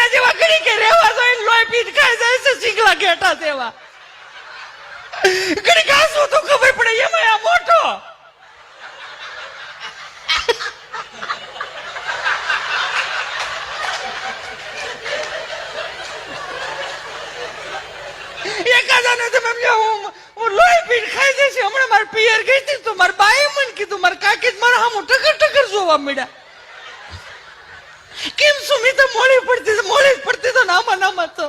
તારા જેવા ઘડી કે રેવા જોઈને લોહી પીટ ખાઈ જાય છે સિંગલા ઘેટા દેવા. ઘડી કાસું તો ખબર પડે એમાં આ મોટો. એકાદાને તમે હું લોહી પીટ ખાઈ જશે. હમણાં મારી પિયર ગઈ હતી તો મારી બાએ મને કીધું, મારા કાકી મારા હામું ટકર ટકર જોવા મળ્યા. કેમ સુમિતા મોડી પડતી તો નામાં તો.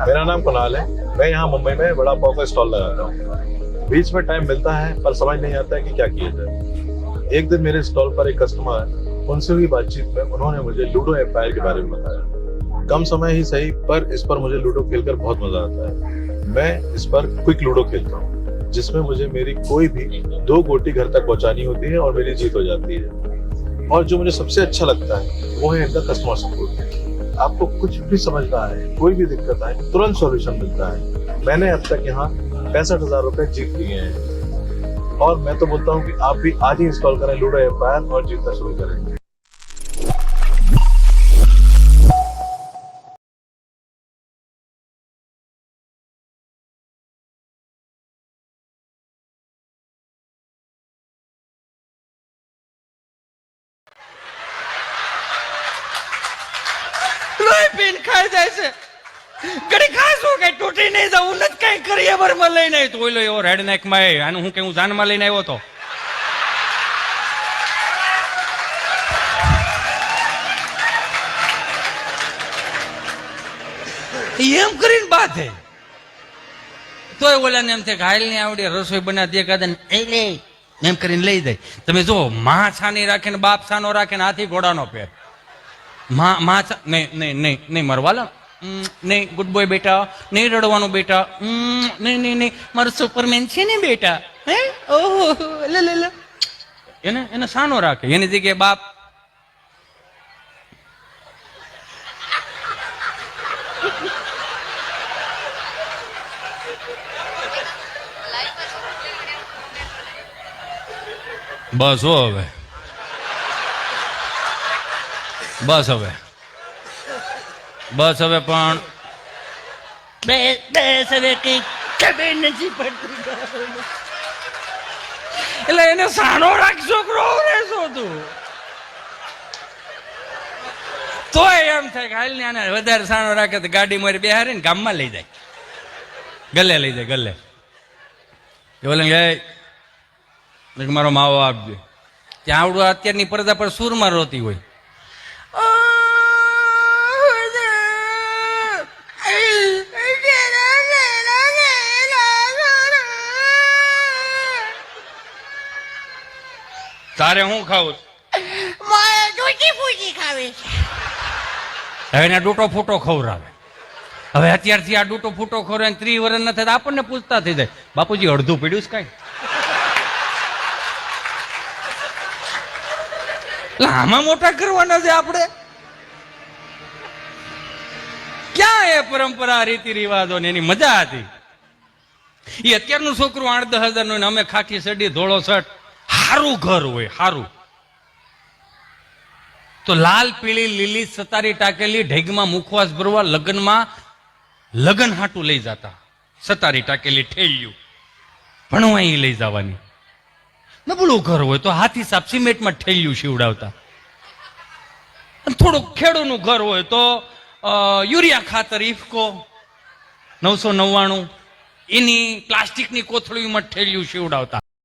मेरा नाम कुणाल है। मैं यहाँ मुंबई में बड़ा पाव का स्टॉल लगाता हूँ। बीच में टाइम मिलता है पर समझ नहीं आता है कि क्या किया जाए। एक दिन मेरे स्टॉल पर एक कस्टमर है, उनसे हुई बातचीत में उन्होंने मुझे लूडो एम्पायर के बारे में बताया। कम समय ही सही पर इस पर मुझे लूडो खेलकर बहुत मजा आता है। मैं इस पर क्विक लूडो खेलता हूँ जिसमें मुझे मेरी कोई भी 2 गोटी घर तक पहुंचानी होती है और मेरी जीत हो जाती है। और जो मुझे सबसे अच्छा लगता है वो है इनका कस्टमर सपोर्ट। आपको कुछ भी समझ ना आए, कोई भी दिक्कत आए, तुरंत सॉल्यूशन मिलता है। मैंने अब तक यहाँ 65,000 रुपए जीत लिए हैं और मैं तो बोलता हूँ कि आप भी आज ही इंस्टॉल करें लूडो एम्पायर और जीतना शुरू करें। લોહી પીને ખાઈ જાય છે. ઘડી ખાસું કઈ તૂટી નહીં જવું નથી કઈ કરીએ બરમાં લઈને આવ્યો તો ઓલો એવો રેડ નેક માં આનું હું કે હું જાનમાં લઈને આવ્યો તો. એમ કરીને બાધે તોય ઓલાને એમ થાય ઘાયલ ની આવડે રસોઈ બનાવી દે કાદન એ લે એમ કરીને લઈ જાય. તમે જો માં છાની રાખે ને બાપ છાનો રાખે ને હાથી ઘોડાનો પેર. નહીં મરવાલા નહીં, ગુડ બોય બેટા, નહીં રડવાનું બેટા, નહીં મારું સુપરમેન છે ને બેટા. હે ઓહો લે એને સાનો રાખે. એની જગ્યાએ બાપ બસ હો હવે બસ હવે પણ બસ હવે કઈ ખબર નથી પડતી. એટલે એને સાનો રાખ છોકરો રહેશો તું તોય એમ થાય કે હાલ ને આને વધારે સાનો રાખે તો ગાડી મારી બેહારી ને ગામમાં લઈ જાય, ગલે લઈ જાય ગલે. બોલે મારો માવો આપજો. ત્યાં આવડું અત્યારની પડદા પર સૂરમાં રોતી હોય. તારે હું ખાવું? હવે એને ડૂટો ફૂટો ખવડાવે. હવે અત્યારથી આ ડૂટો ફૂટો ખવડાવે 30 વર્ષ ના થાય આપણને પૂછતા થઈ જાય, બાપુજી અડધું પીડ્યું છે કઈ? આમાં મોટા કરવાના છે આપણે. ક્યાં એ પરંપરા રીતિ રિવાજો ને એની મજા હતી. એ અત્યારનું છોકરું 8-10 હજાર નું, અમે ખાખી સડી ધોળો શર્ટ, હારું ઘર હોય હારું તો લાલ પીળી લીલી સતારી ટાકેલી ઢેગમાં મુખવાસ ભરવા લગ્નમાં લગ્ન હાટું લઈ જતા. સતારી ટાકેલી ઠેલ્યું ભણવા લઈ જવાની. નબળું ઘર હોય તો હાથી સાપ સિમેન્ટમાં ઠેલ્યું શીવડાવતા. થોડુંક ખેડૂનું ઘર હોય તો યુરિયા ખાતર ઇફકો 999 એની પ્લાસ્ટિકની કોથળીમાં ઠેલ્યું શીવડાવતા.